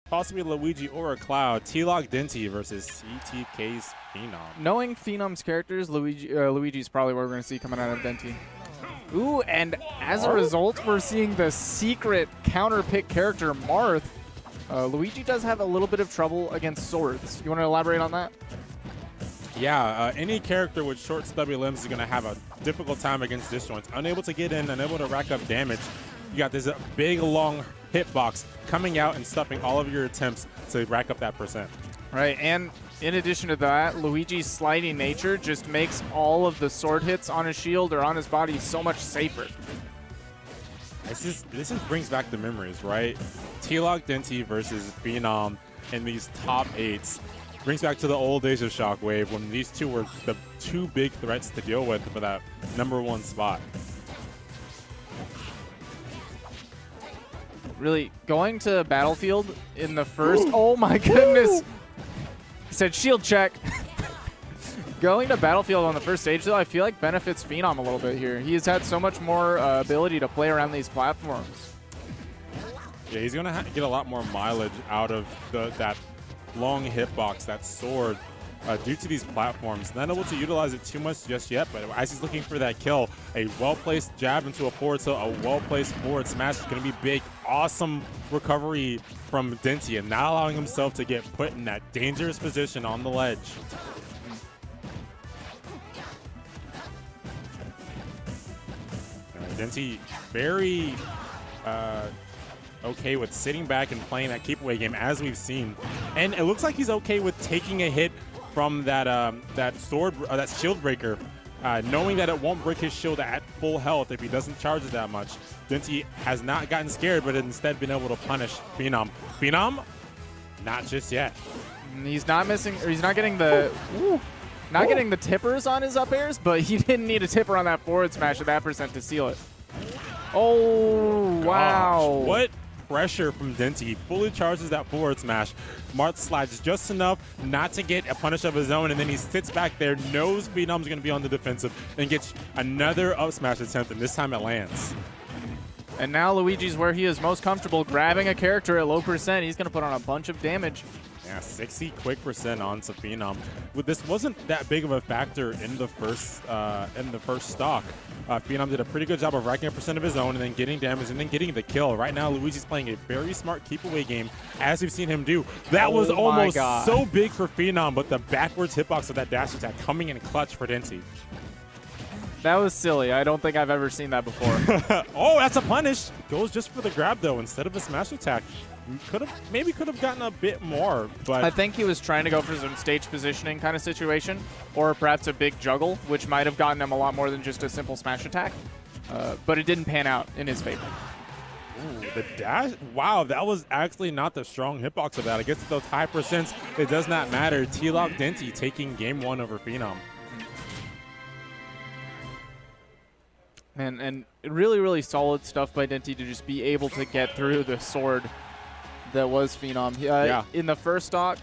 possibly Luigi or a Cloud. TLOC Denti versus CTK's Phenom. Knowing Phenom's characters, Luigi's probably what we're going to see coming out of Denti. Ooh, and as a result, we're seeing the secret counter pick character, Marth. Luigi does have a little bit of trouble against swords. You want to elaborate on that? Yeah, any character with short, stubby limbs is going to have a difficult time against disjoints. Unable to get in, unable to rack up damage. You got this big, long hitbox coming out and stuffing all of your attempts to rack up that percent. Right, and in addition to that, Luigi's sliding nature just makes all of the sword hits on his shield or on his body so much safer. This brings back the memories, right? TLOC Denti versus Phenom in these top 8s. Brings back to the old days of Shockwave when these two were the two big threats to deal with for that #1 spot. Really, going to Battlefield in the first... Ooh. Oh my goodness! He said shield check. Going to Battlefield on the first stage, though, I feel like benefits Phenom a little bit here. He has had so much more ability to play around these platforms. Yeah, he's going to get a lot more mileage out of that long hitbox, that sword, due to these platforms. Not able to utilize it too much just yet, but as he's looking for that kill, a well-placed jab into a forward tilt, a well-placed forward smash is going to be big. Awesome recovery from Denti and not allowing himself to get put in that dangerous position on the ledge. Denti very okay with sitting back and playing that keep away game, as we've seen, and it looks like he's okay with taking a hit from that that shield breaker, knowing that it won't break his shield at full health if he doesn't charge it that much. Denti has not gotten scared, but instead been able to punish Phenom. Phenom, not just yet. He's not missing, or he's not getting the getting the tippers on his up airs, but he didn't need a tipper on that forward smash at that percent to seal it. Oh, wow. What pressure from Denti. He fully charges that forward smash. Marth slides just enough not to get a punish of his own, and then he sits back there, knows Phenom's going to be on the defensive, and gets another up smash attempt, and this time it lands. And now Luigi's where he is most comfortable, grabbing a character at low percent. He's going to put on a bunch of damage. Yeah, 60 quick percent onto Phenom. This wasn't that big of a factor in the first stock. Phenom did a pretty good job of racking up percent of his own and then getting damage and then getting the kill. Right now, Luigi's playing a very smart keep away game, as we've seen him do. That was almost so big for Phenom, but the backwards hitbox of that dash attack coming in clutch for Denti. That was silly. I don't think I've ever seen that before. Oh, that's a punish. Goes just for the grab, though, instead of a smash attack. Maybe could have gotten a bit more, but I think he was trying to go for some stage positioning kind of situation, or perhaps a big juggle, which might have gotten him a lot more than just a simple smash attack. But it didn't pan out in his favor. Ooh, the dash. Wow, that was actually not the strong hitbox of that. I guess those high percents, it does not matter. TLOC Denti taking game 1 over Phenom. And really, really solid stuff by Denti to just be able to get through the sword that was Phenom. Yeah. In the first stock,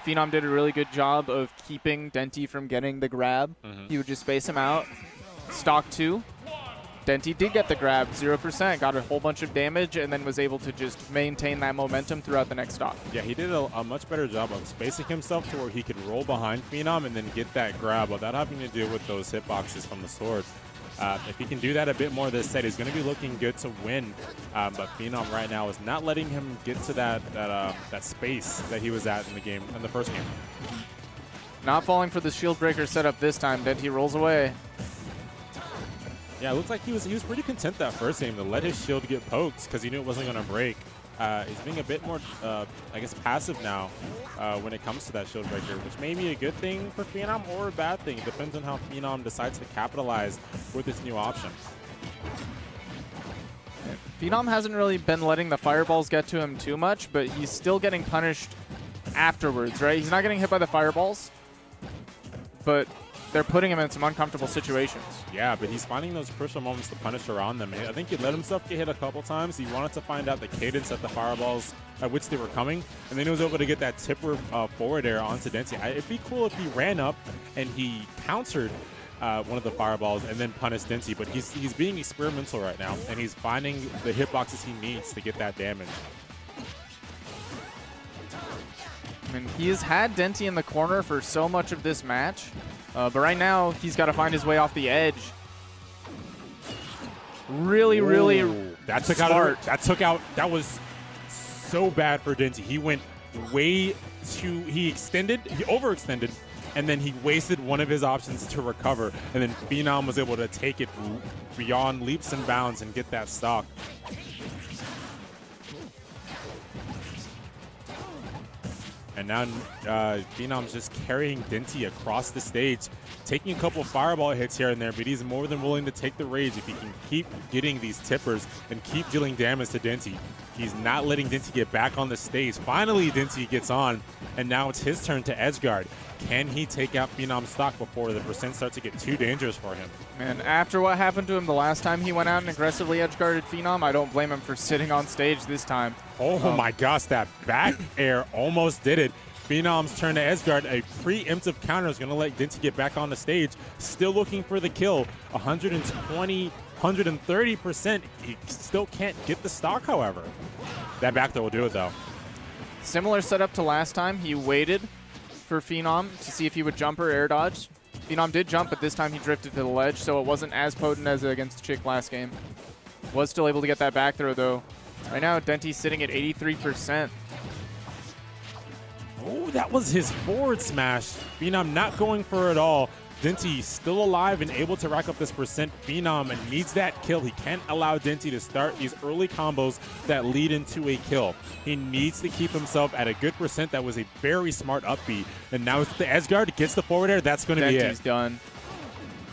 Phenom did a really good job of keeping Denti from getting the grab. He would just space him out. Stock 2, Denti did get the grab, 0%, got a whole bunch of damage, and then was able to just maintain that momentum throughout the next stock. Yeah, he did a much better job of spacing himself to where he could roll behind Phenom and then get that grab without having to deal with those hitboxes from the sword. If he can do that a bit more this set, he's going to be looking good to win. But Phenom right now is not letting him get to that space that he was at in the game, in the first game. Not falling for the shield breaker setup this time. Denti rolls away. Yeah, it looks like he was pretty content that first game to let his shield get poked because he knew it wasn't going to break. He's being a bit more, I guess, passive now when it comes to that shield breaker, which may be a good thing for Phenom or a bad thing. It depends on how Phenom decides to capitalize with this new option. Phenom hasn't really been letting the fireballs get to him too much, but he's still getting punished afterwards, right? He's not getting hit by the fireballs, but they're putting him in some uncomfortable situations. Yeah, but he's finding those crucial moments to punish around them. I think he let himself get hit a couple times. He wanted to find out the cadence of the fireballs at which they were coming, and then he was able to get that tipper forward air onto Denti. It'd be cool if he ran up and he countered one of the fireballs and then punished Denti, but he's being experimental right now, and he's finding the hitboxes he needs to get that damage. I mean, he has had Denti in the corner for so much of this match, but right now he's got to find his way off the edge. Really, really that took smart. That was so bad for Denti. He went way too, he overextended, and then he wasted one of his options to recover, and then Phenom was able to take it beyond leaps and bounds and get that stock. And now Phenom's just carrying Denti across the stage, taking a couple of fireball hits here and there, but he's more than willing to take the rage if he can keep getting these tippers and keep dealing damage to Denti. He's not letting Denti get back on the stage. Finally, Denti gets on, and now it's his turn to edgeguard. Can he take out Phenom's stock before the percent starts to get too dangerous for him? Man, after what happened to him the last time he went out and aggressively edgeguarded Phenom, I don't blame him for sitting on stage this time. Oh my gosh, that back air almost did it. Phenom's turn to edgeguard. A preemptive counter is going to let Denti get back on the stage. Still looking for the kill. 120, 130%. He still can't get the stock, however. That back throw will do it, though. Similar setup to last time. He waited for Phenom to see if he would jump or air dodge. Phenom did jump, but this time he drifted to the ledge, so it wasn't as potent as against Chick last game. Was still able to get that back throw, though. Right now, Denti's sitting at 83%. Oh, that was his forward smash. Phenom not going for it all. Denti still alive and able to rack up this percent. Phenom needs that kill. He can't allow Denti to start these early combos that lead into a kill. He needs to keep himself at a good percent. That was a very smart upbeat. And now it's the edgeguard gets the forward air. That's going to be it. Denti's done.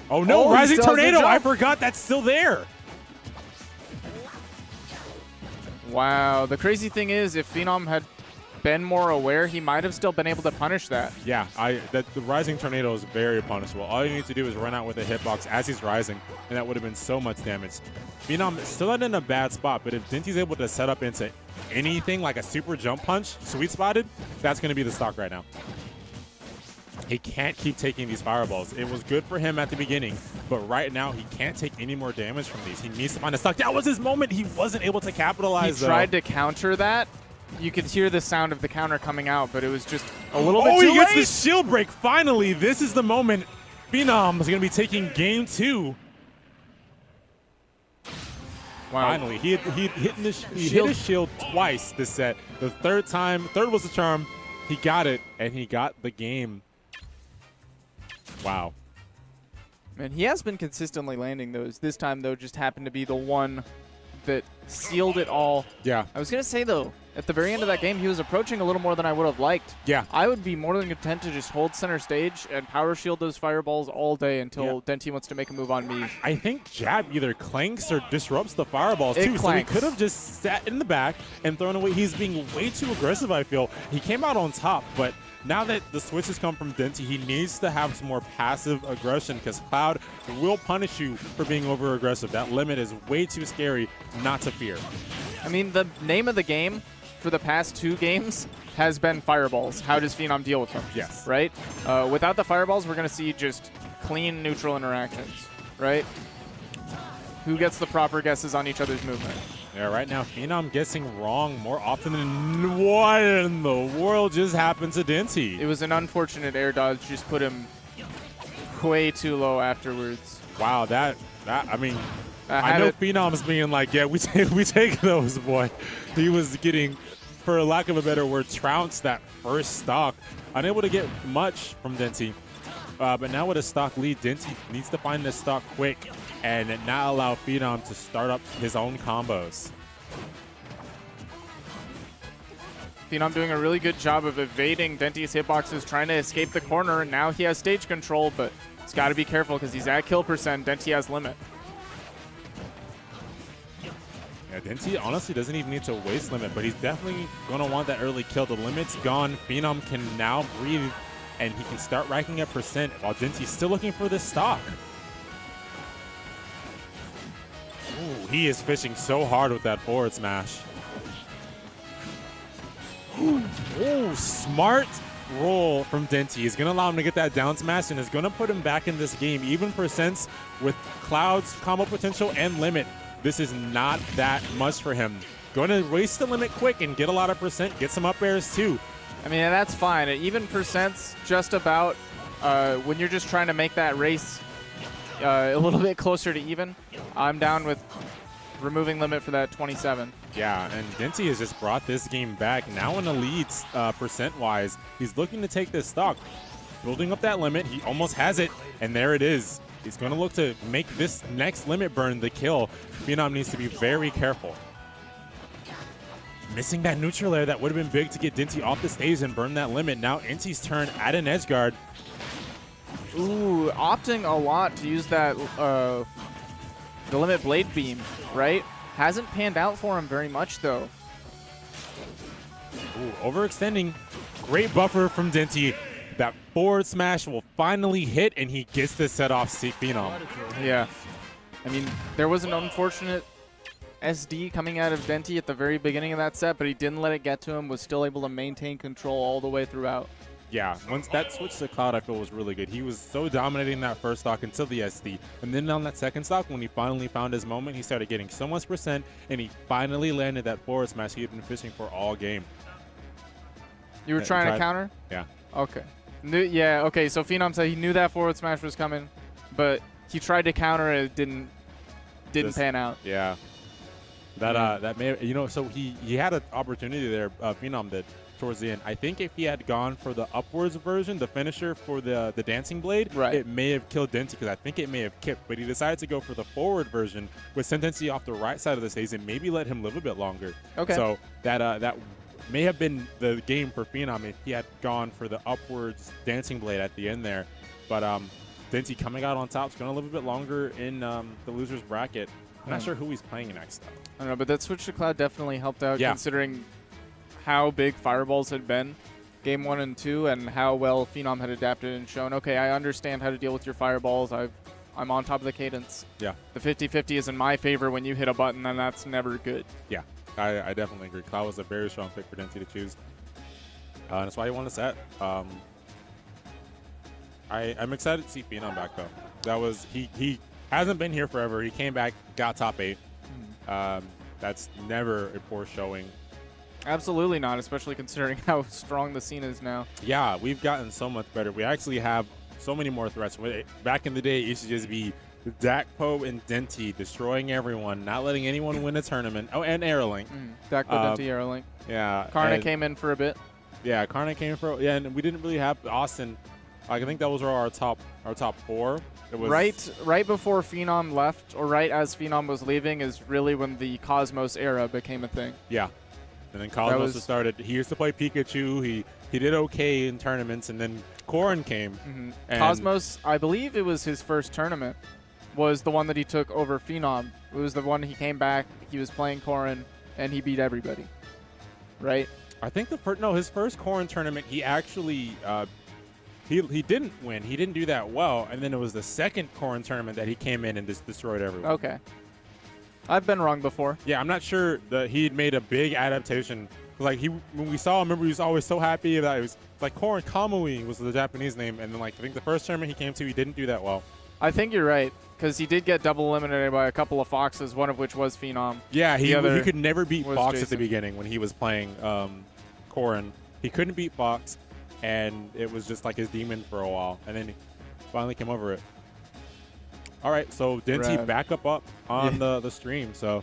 Oh no, Rising Tornado. I forgot that's still there. Wow. The crazy thing is, if Phenom had been more aware, he might have still been able to punish that. Yeah, the Rising Tornado is very punishable. All you need to do is run out with a hitbox as he's rising, and that would have been so much damage. Phenom is still not in a bad spot, but if Denti's able to set up into anything like a super jump punch, sweet spotted, that's going to be the stock right now. He can't keep taking these fireballs. It was good for him at the beginning, but right now he can't take any more damage from these. He needs to find a stock. That was his moment. He wasn't able to capitalize, He tried to counter that. You could hear the sound of the counter coming out, but it was just a little bit too late. Oh, he gets the shield break. Finally, this is the moment. Phenom is going to be taking game 2. Wow. Finally, he hit his shield twice this set. The third was the charm. He got it, and he got the game. Wow. Man, he has been consistently landing those. This time, though, just happened to be the one that sealed it all. Yeah. I was going to say, though, at the very end of that game, he was approaching a little more than I would have liked. Yeah. I would be more than content to just hold center stage and power shield those fireballs all day until Denti wants to make a move on me. I think jab either clanks or disrupts the fireballs, too. So he could have just sat in the back and thrown away. He's being way too aggressive, I feel. He came out on top, but now that the switch has come from Denti, he needs to have some more passive aggression because Cloud will punish you for being over-aggressive. That limit is way too scary not to fear. I mean, the name of the game for the past 2 games has been fireballs. How does Phenom deal with them? Yes. Right? Without the fireballs, we're going to see just clean, neutral interactions. Right? Who gets the proper guesses on each other's movement? Yeah, right now, Phenom guessing wrong more often than what in the world just happened to Denti. It was an unfortunate air dodge, just put him way too low afterwards. Wow, I mean, I know Phenom's being like, yeah, we take those, boy. He was getting, for lack of a better word, trounced that first stock. Unable to get much from Denti. But now with a stock lead, Denti needs to find this stock quick and not allow Phenom to start up his own combos. Phenom doing a really good job of evading Denti's hitboxes, trying to escape the corner, and now he has stage control, but he's got to be careful because he's at kill percent. Denti has limit. Yeah, Denti honestly doesn't even need to waste limit, but he's definitely going to want that early kill. The limit's gone. Phenom can now breathe, and he can start racking up percent while Denti's still looking for this stock. Ooh, he is fishing so hard with that forward smash. Ooh, smart roll from Denti. He's going to allow him to get that down smash and is going to put him back in this game. Even percents with Cloud's combo potential and limit, this is not that much for him. Going to waste the limit quick and get a lot of percent, get some up airs too. I mean, that's fine. Even percent's just about when you're just trying to make that race a little bit closer to even. I'm down with removing limit for that 27. Yeah, and Denti has just brought this game back. Now in the leads percent-wise. He's looking to take this stock. Building up that limit. He almost has it, and there it is. He's going to look to make this next limit burn the kill. Phenom needs to be very careful. Missing that neutral air, that would have been big to get Denti off the stage and burn that limit. Now Inti's turn at an edge guard. Ooh, opting a lot to use that the limit blade beam, right? Hasn't panned out for him very much, though. Ooh, overextending. Great buffer from Denti. That forward smash will finally hit, and he gets to set off Phenom. Yeah. I mean, there was an unfortunate SD coming out of Denti at the very beginning of that set, but he didn't let it get to him, was still able to maintain control all the way throughout. Yeah, once that switch to Cloud, I feel was really good. He was so dominating that first stock until the SD. And then on that second stock, when he finally found his moment, he started getting so much percent, and he finally landed that forward smash he had been fishing for all game. You were trying to counter? Yeah. Okay. Yeah, okay, so Phenom said he knew that forward smash was coming, but he tried to counter it, didn't pan out. Yeah. That may, you know, so he had an opportunity there, Phenom did, towards the end. I think if he had gone for the upwards version, the finisher for the dancing blade, right, it may have killed Denti, because I think it may have kipped, but he decided to go for the forward version with Denti off the right side of the stage and maybe let him live a bit longer. Okay. So that may have been the game for Phenom if he had gone for the upwards dancing blade at the end there. But Denti coming out on top is going to live a bit longer in the loser's bracket. I'm not sure who he's playing next, though. I don't know, but that switch to Cloud definitely helped out, yeah, considering how big Fireballs had been game 1 and 2 and how well Phenom had adapted and shown, okay, I understand how to deal with your Fireballs. I'm on top of the cadence. Yeah. The 50-50 is in my favor when you hit a button, and that's never good. Yeah. I definitely agree. Cloud was a very strong pick for Denti to choose. And that's why he won the set. I'm excited to see Phenom back, though. That was he hasn't been here forever. He came back, got top 8. That's never a poor showing. Absolutely not, especially considering how strong the scene is now. Yeah, we've gotten so much better. We actually have so many more threats. Back in the day, it used to just be Dakpo and Denti destroying everyone, not letting anyone win a tournament. Oh, and Aerolink. Dakpo, Denti, Aerolink. Yeah. Karna came in for a bit. Yeah, Karna came for, yeah, and we didn't really have Austin. I think that was our top 4. It was right before Phenom left, or right as Phenom was leaving, is really when the Cosmos era became a thing. Yeah. And then Cosmos started. He used to play Pikachu. He did okay in tournaments, and then Corrin came. Cosmos, I believe it was his first tournament, was the one that he took over Phenom. It was the one he came back, he was playing Corrin, and he beat everybody. Right? I think his first Corrin tournament, he actually he didn't win. He didn't do that well, and then it was the second Corrin tournament that he came in and just destroyed everyone. Okay. I've been wrong before. Yeah, I'm not sure that he had made a big adaptation. Like when we saw him, remember he was always so happy that it was like Corrin Kamui was the Japanese name, and then like I think the first tournament he came to, he didn't do that well. I think you're right, because he did get double eliminated by a couple of Foxes, one of which was Phenom. Yeah, he could never beat Fox Jason at the beginning when he was playing Corrin. He couldn't beat Fox, and it was just like his demon for a while, and then he finally came over it. All right, so Denti back up on the stream. So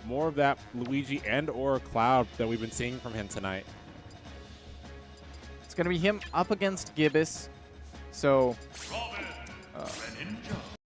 more of that Luigi and or Cloud that we've been seeing from him tonight. It's going to be him up against Gibbous. So